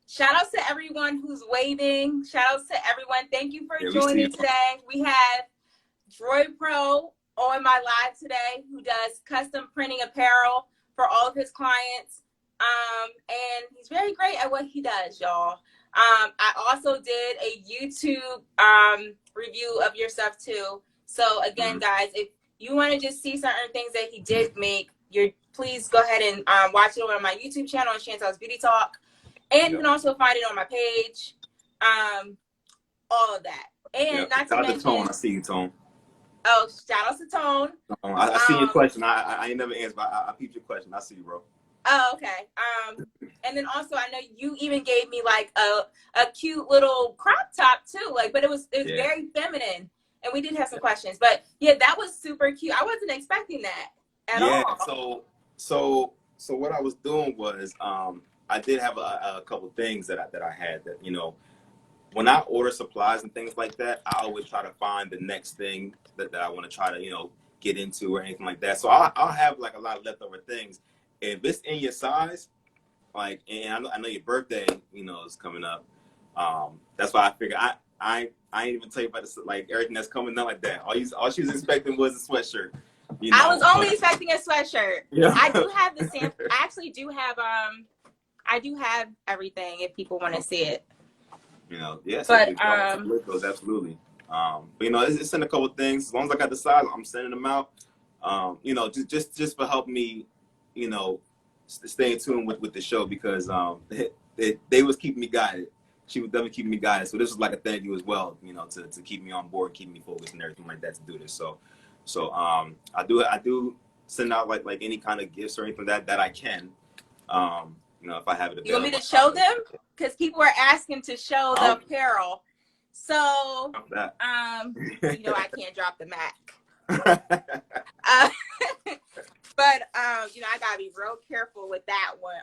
Shout outs to everyone who's waiting. Shout outs to everyone. Thank you for joining today. We have Droypro on my live today, who does custom printing apparel for all of his clients. And he's very great at what he does, y'all. I also did a YouTube review of your stuff too. So again, guys, if you want to just see certain things that he did make, please go ahead and watch it on my YouTube channel, Chantel's Beauty Talk. And you can also find it on my page. All of that. And not to mention,
Tone. I see you, Tone.
Oh, shout out to Tone.
I see your question. I ain't never answered, but I peeped your question. I see you, bro.
Oh, okay. And then also, I know you even gave me like a cute little crop top too. Like, but it was very feminine. And we did have some questions, but yeah, that was super cute. I wasn't expecting that at all.
So what I was doing was, I did have a couple things that I had that, you know, when I order supplies and things like that, I always try to find the next thing that I want to try to, you know, get into or anything like that. So I'll have like a lot of leftover things. If it's in your size, like, and I know your birthday, you know, is coming up. That's why I figured I ain't even tell you about this, like everything that's coming up like that. All she was expecting was a sweatshirt. You know?
I was only expecting a sweatshirt. Yeah. I do have the sample. I actually do have I do have everything if people want to see it.
You know, yes,
but
those absolutely. But you know, it's in a couple of things. As long as I got the size, I'm sending them out. You know, just for helping me, you know, stay in tune with the show because they was keeping me guided. She was definitely keeping me guided. So this was like a thank you as well, you know, to keep me on board, keep me focused and everything like that to do this. So I do send out like any kind of gifts or anything that I can. You know, if I have it available.
You want me to show them? Because people are asking to show the apparel. So, you know, I can't drop the Mac. But, you know, I got to be real careful with that one.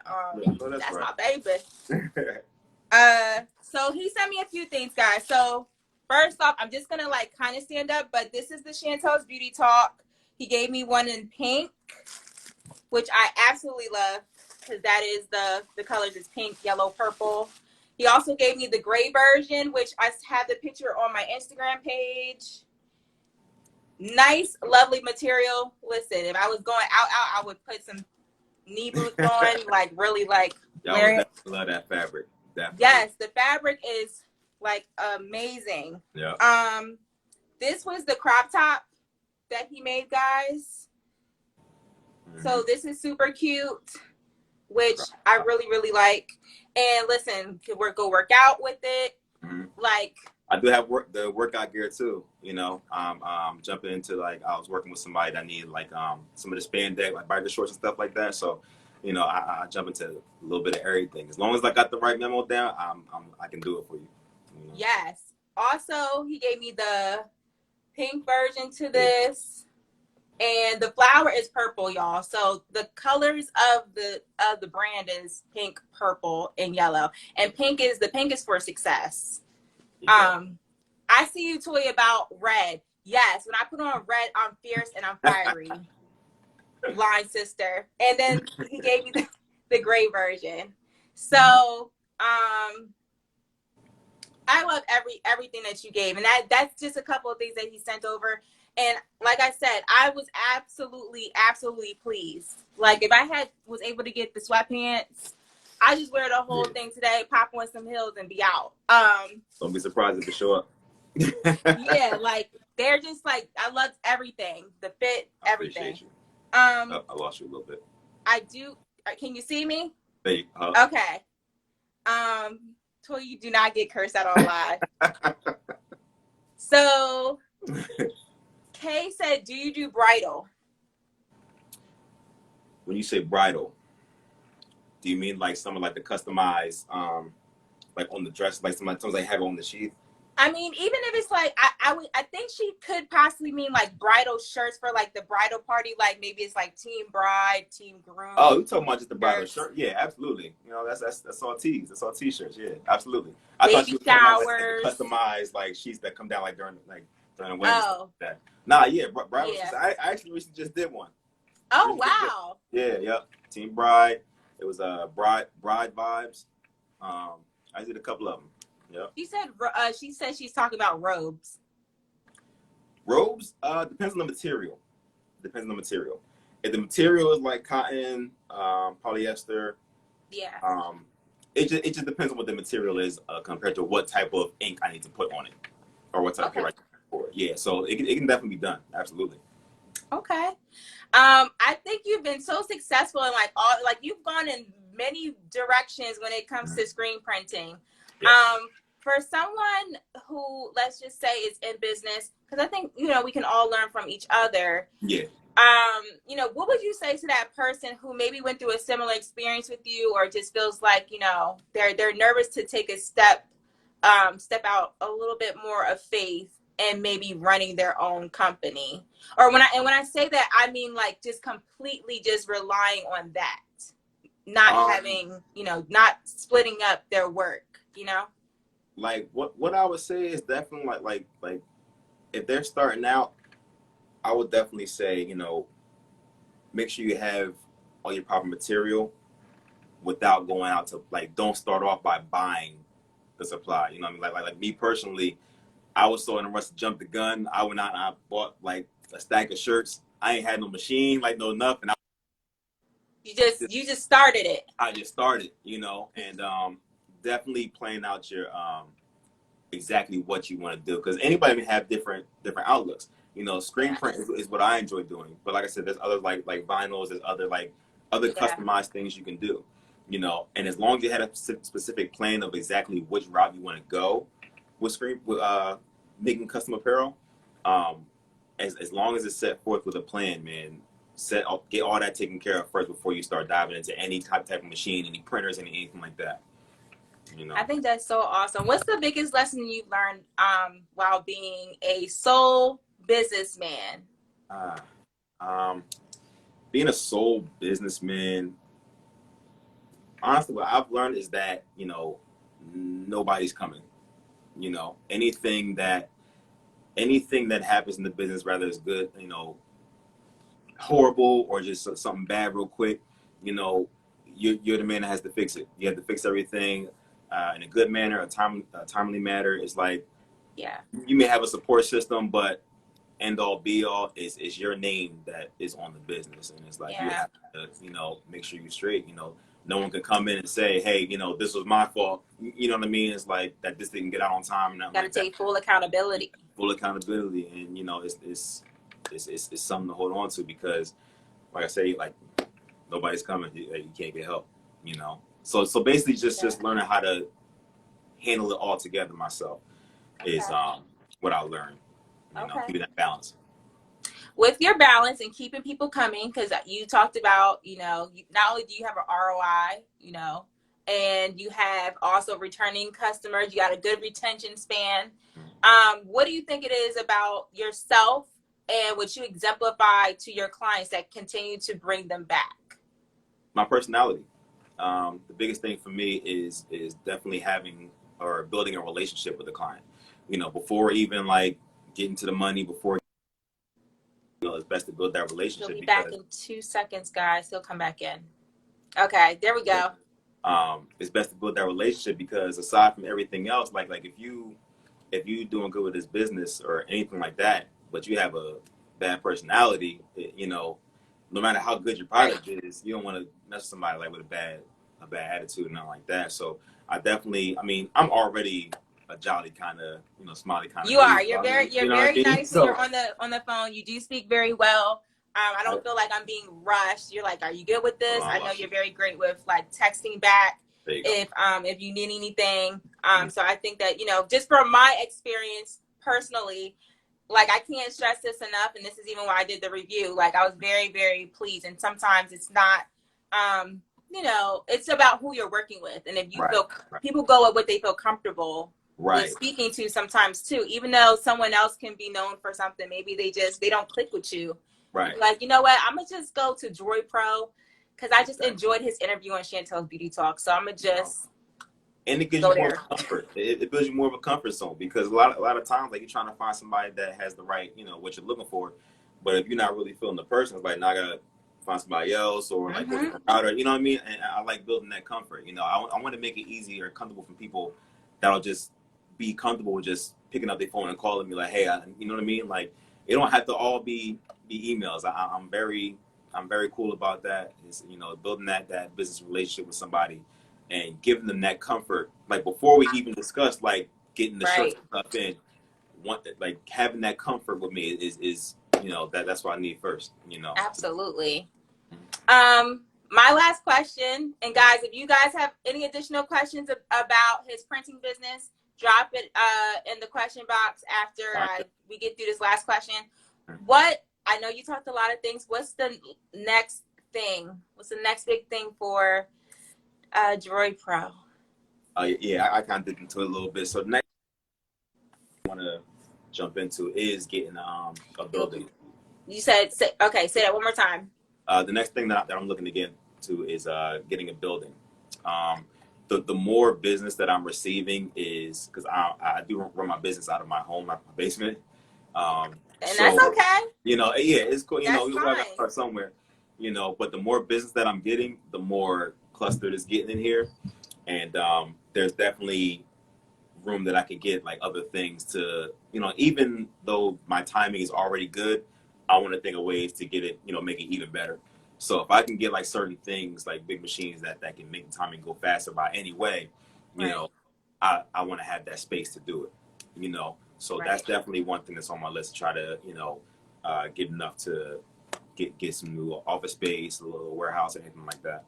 That's right. My baby. So he sent me a few things, guys. So first off, I'm just going to like kind of stand up, but this is the Chantel's Beauty Talk. He gave me one in pink, which I absolutely love. Because that is the colors is pink, yellow, purple. He also gave me the gray version, which I have the picture on my Instagram page. Nice, lovely material. Listen, if I was going out, I would put some knee boots on, like really like wearing.
Love that fabric.
Yes, the fabric is like amazing.
Yeah.
This was the crop top that he made, guys. So this is super cute, which I really, really like. And listen, go work out with it. Like,
I do have the workout gear too. You know, jumping into like I was working with somebody that needed like some of the spandex, like biker shorts and stuff like that. So you know, I jump into a little bit of everything. As long as I got the right memo down, I can do it for you. You know?
Yes. Also, he gave me the pink version to this, and the flower is purple, y'all. So the colors of the brand is pink, purple, and yellow. And pink is for success. I see you toy about red. Yes, when I put on red, I'm fierce and I'm fiery. Line sister. And then he gave me the gray version. So I love everything that you gave, and that's just a couple of things that he sent over. And like I said, I was absolutely pleased. Like if I was able to get the sweatpants, I just wear the whole thing today, pop on some heels, and be out.
Don't be surprised if they show up.
Yeah, like they're just like, I loved everything, the fit, everything.
I lost you a little bit.
I do. Can you see me?
Hey,
okay. Toy, you do not get cursed out on live. So, Kay said, "Do you do bridal?"
When you say bridal, do you mean like someone like the customized, like on the dress, like sometimes they have it on the sheath?
I mean, even if it's like, I think she could possibly mean like bridal shirts for like the bridal party. Like maybe it's like team bride, team groom.
Oh, you talking about just the bridal shirt? Yeah, absolutely. You know, that's all tees. That's all t-shirts. Yeah, absolutely. I thought you were talking about like customized like sheets that come down like during the wedding.
Oh.
Like that. Nah, yeah, bridal shirts. I actually recently just did one.
Oh wow.
Yeah. Team bride. It was bride vibes. I did a couple of them. Yep.
She said she's talking about robes.
Robes, depends on the material. If the material is like cotton, polyester, it just depends on what the material is compared to what type of ink I need to put on it or what type of hair for it. Yeah, so it can definitely be done. Absolutely.
Okay. I think you've been so successful in you've gone in many directions when it comes to screen printing. Yes. For someone who, let's just say, is in business, because I think, we can all learn from each other.
Yeah.
What would you say to that person who maybe went through a similar experience with you, or just feels like, they're nervous to take a step out a little bit more of faith and maybe running their own company? Or when I say that, I mean like just completely just relying on that, not having, not splitting up their work,
Like what I would say is definitely like if they're starting out, I would definitely say, make sure you have all your proper material without going out to don't start off by buying the supply. You know what I mean? Like me personally, I was so in a rush to jump the gun. I went out and I bought like a stack of shirts. I ain't had no machine, no nothing.
You just started it.
I just started, and definitely playing out your exactly what you want to do, because anybody may have different outlooks. Screen print is what I enjoy doing, but like I said, there's other like vinyls, there's other customized things you can do. And as long as you had a specific plan of exactly which route you want to go with making custom apparel, as long as it's set forth with a plan, man, get all that taken care of first before you start diving into any type of machine, any printers, anything like that.
I think that's so awesome. What's the biggest lesson you've learned while being a sole businessman?
Being a sole businessman, honestly, what I've learned is that, nobody's coming. Anything that happens in the business, whether it's good, horrible, or just something bad real quick, you're the man that has to fix it. You have to fix everything in a good manner, a timely manner. It's like, you may have a support system, but end all be all is your name that is on the business, and it's like you have to, make sure you're straight. No one can come in and say, hey, this was my fault. You know what I mean? It's like that this didn't get out on time. And
got to take full accountability.
And it's something to hold on to, because, like I say, nobody's coming. You can't get help. So basically, just learning how to handle it all together myself is what I learned. Keeping that balance.
with your balance and keeping people coming, because you talked about, you know, not only do you have an ROI, you know, and you have also returning customers, you got a good retention span. What do you think it is about yourself and what you exemplify to your clients that continue to bring them back?
My personality. The biggest thing for me is definitely having or building a relationship with the client. You know, before even like getting to the money, before, you know, it's best to build that relationship.
He'll be back in 2 seconds, guys. He'll come back in. Okay, there we go.
It's best to build that relationship because aside from everything else, like if you doing good with this business or anything like that, but you have a bad personality, you know, no matter how good your product is, you don't want to mess with somebody like with a bad attitude and nothing like that. So I mean, I'm already a jolly kind of, you know, smiley kind of.
You are. You're very nice
so,
when you're on the phone. You do speak very well. I don't feel like I'm being rushed. You're like, are you good with this? I know you're very great with like texting back if you need anything. So I think that, you know, just from my experience personally, like I can't stress this enough, and this is even why I did the review. Like I was very, very pleased. And sometimes it's not, you know, it's about who you're working with, and if you feel people go with what they feel comfortable with speaking to sometimes too. Even though someone else can be known for something, maybe they don't click with you. Like, you know what? I'm gonna just go to Droypro because I just enjoyed his interview on Chantel's Beauty Talk. So I'm gonna just.
And it gives you more comfort. It builds you more of a comfort zone because a lot of times, like you're trying to find somebody that has the right, you know, what you're looking for. But if you're not really feeling the person, it's like, now I gotta find somebody else or like, or, you know what I mean? And I like building that comfort. You know, I want to make it easy or comfortable for people that'll just be comfortable with just picking up their phone and calling me like, hey, you know what I mean? Like, it don't have to all be emails. I'm very cool about that. It's, you know, building that business relationship with somebody and giving them that comfort. Like before we even discuss like getting the shirt stuff in, like having that comfort with me is you know, that's what I need first, you know.
Absolutely. My last question, and guys, if you guys have any additional questions about his printing business, drop it in the question box after we get through this last question. What, I know you talked a lot of things. What's the next thing? What's the next big thing for Droypro?
Yeah, I kind of did into it a little bit. So the next thing I want to jump into is getting a building.
You said, okay, say that one more time.
The next thing that I'm looking to get into is getting a building. The more business that I'm receiving is because I do run my business out of my home, my basement.
And so, that's okay.
You know, yeah, it's cool. You know, we got to start somewhere. You know, but the more business that I'm getting, the more clustered it's getting in here, and there's definitely room that I can get like other things to, you know, even though my timing is already good, I want to think of ways to get it, you know, make it even better. So if I can get like certain things like big machines that can make the timing go faster by any way, you know, I want to have that space to do it, you know. So that's definitely one thing that's on my list to try to, you know, get enough to get some new office space, a little warehouse, or anything like that.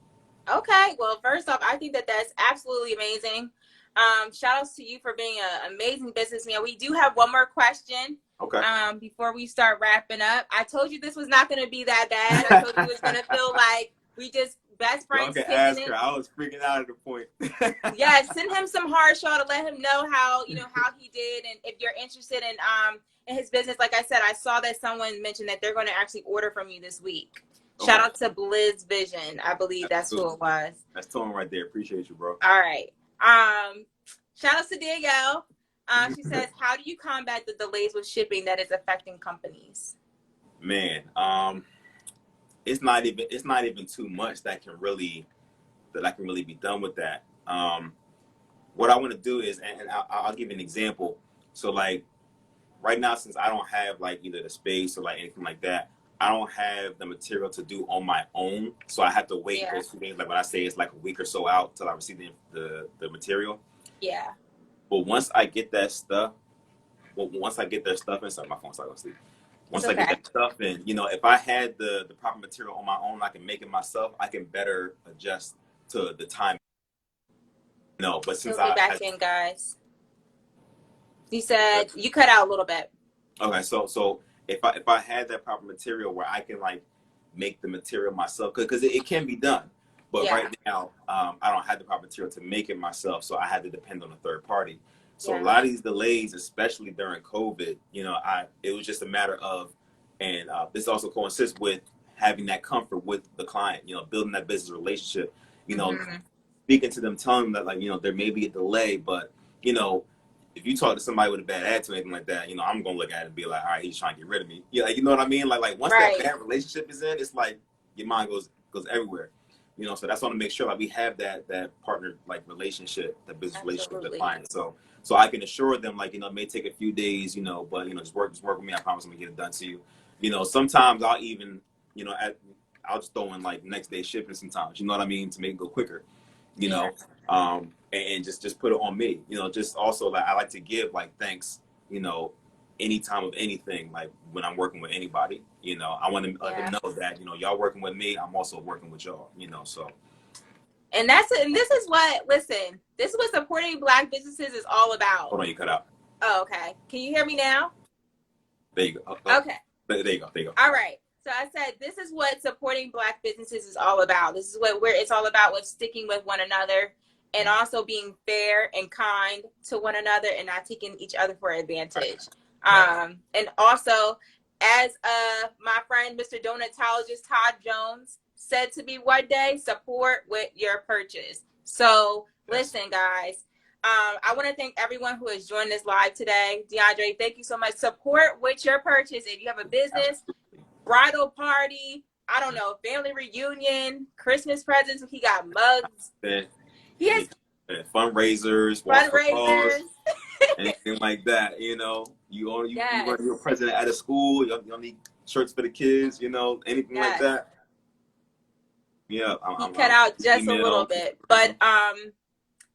Okay. Well, first off, I think that that's absolutely amazing. Shout outs to you for being an amazing businessman. We do have one more question.
Okay.
Before we start wrapping up, I told you this was not going to be that bad. I told you it was going to feel like we just best friends.
Okay, ask her. I was freaking out at the point.
Yeah, send him some hard shot to let him know how how he did, and if you're interested in his business. Like I said, I saw that someone mentioned that they're going to actually order from you this week. Okay. Shout out to Blizz Vision. I believe that's who it was.
That's Tone right there. Appreciate you, bro.
All right. Shout out to Danielle. She says, how do you combat the delays with shipping that is affecting companies?
Man, it's not even too much that can really be done with that. What I want to do is, and I'll give you an example. So like right now, since I don't have like either the space or like anything like that, I don't have the material to do on my own. So I have to wait those 2 days. Like what I say, it's like a week or so out till I receive the material.
Yeah.
But once I get that stuff, inside my phone, so I go sleep. Once I get that stuff in, you know, if I had the proper material on my own, I can make it myself. I can better adjust to the time. No, but since
He'll be back in, guys. He said you cut out a little bit.
Okay, so if I had that proper material where I can like make the material myself, because it can be done, but right now I don't have the proper material to make it myself, so I had to depend on a third party. So a lot of these delays, especially during COVID, you know, it was just a matter of, and this also coincides with having that comfort with the client, you know, building that business relationship, you know, speaking to them, telling them that, like, you know, there may be a delay, but, you know, if you talk to somebody with a bad attitude or anything like that, you know, I'm gonna look at it and be like, all right, he's trying to get rid of me. Yeah, like, you know what I mean? Like once that bad relationship is in, it's like your mind goes everywhere. You know, so that's why I want to make sure like we have that partner like relationship, that business relationship with the client. So I can assure them, like, you know, it may take a few days, you know, but, you know, just work with me. I promise I'm gonna get it done to you. You know, sometimes I'll even, you know, I'll just throw in like next day shipping sometimes, you know what I mean, to make it go quicker, you know, and just put it on me, you know, just also like I like to give like thanks, you know, anytime of anything, like when I'm working with anybody, you know, I want to let them know that, you know, y'all working with me, I'm also working with y'all, you know, so.
And this is what supporting Black businesses is all about.
Hold on, you cut out.
Oh, okay. Can you hear me now?
There you go.
Okay.
There you go.
All right. So I said, this is what supporting Black businesses is all about. This is where it's all about, with sticking with one another and also being fair and kind to one another and not taking each other for advantage. And also, as my friend, Mr. Donatologist Todd Jones said to me one day, support with your purchase. So listen, guys, I want to thank everyone who has joined us live today. DeAndre, thank you so much. Support with your purchase. If you have a business, bridal party, I don't know, family reunion, Christmas presents, he got mugs. He has
fundraisers, anything like that, you know. You run your president at a school, you don't need shirts for the kids, you know, anything like that. Yeah,
he cut out just a little bit, but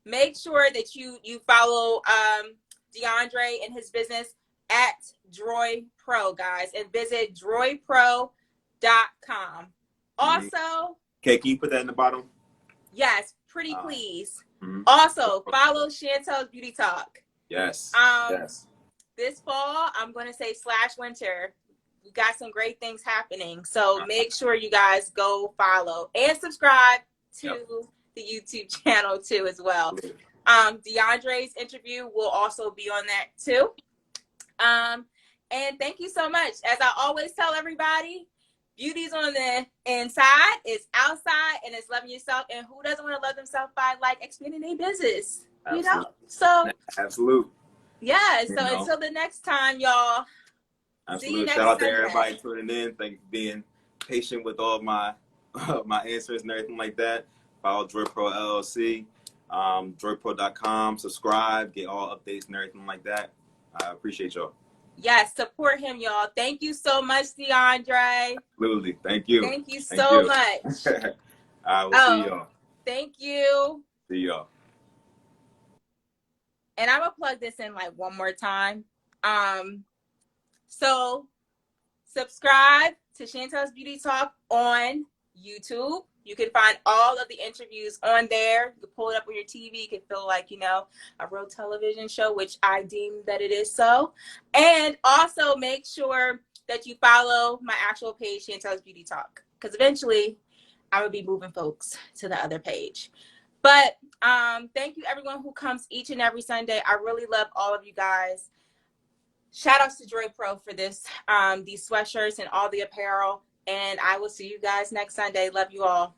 make sure that you follow DeAndre and his business at Droypro, guys, and visit Droypro.com. Also,
okay, can you put that in the bottom?
Yes, pretty please. Also, follow Chantel's Beauty Talk.
Yes.
This fall, I'm going to say /winter. We got some great things happening. So make sure you guys go follow and subscribe to the YouTube channel too as well. DeAndre's interview will also be on that too. And thank you so much. As I always tell everybody, beauty's on the inside, it's outside, and it's loving yourself. And who doesn't want to love themselves by like expanding their business? You know? So
absolutely.
Yeah. So until the next time, y'all.
Absolutely. Shout out to everybody tuning in. Thank you for being patient with all my my answers and everything like that. Follow Droypro LLC, Droypro.com. Subscribe, get all updates and everything like that. I appreciate y'all.
Yes, support him, y'all. Thank you so much, DeAndre.
Absolutely. Thank you.
Thank you so much.
I will see y'all.
Thank you.
See y'all.
And I'm going to plug this in like one more time. So subscribe to Chantel's Beauty Talk on YouTube. You can find all of the interviews on there. You can pull it up on your TV. You can feel like, you know, a real television show, which I deem that it is so. And also make sure that you follow my actual page, Chantel's Beauty Talk, because eventually I'm going to be moving folks to the other page. But thank you, everyone who comes each and every Sunday. I really love all of you guys. Shout outs to Droypro for this, these sweatshirts and all the apparel. And I will see you guys next Sunday. Love you all.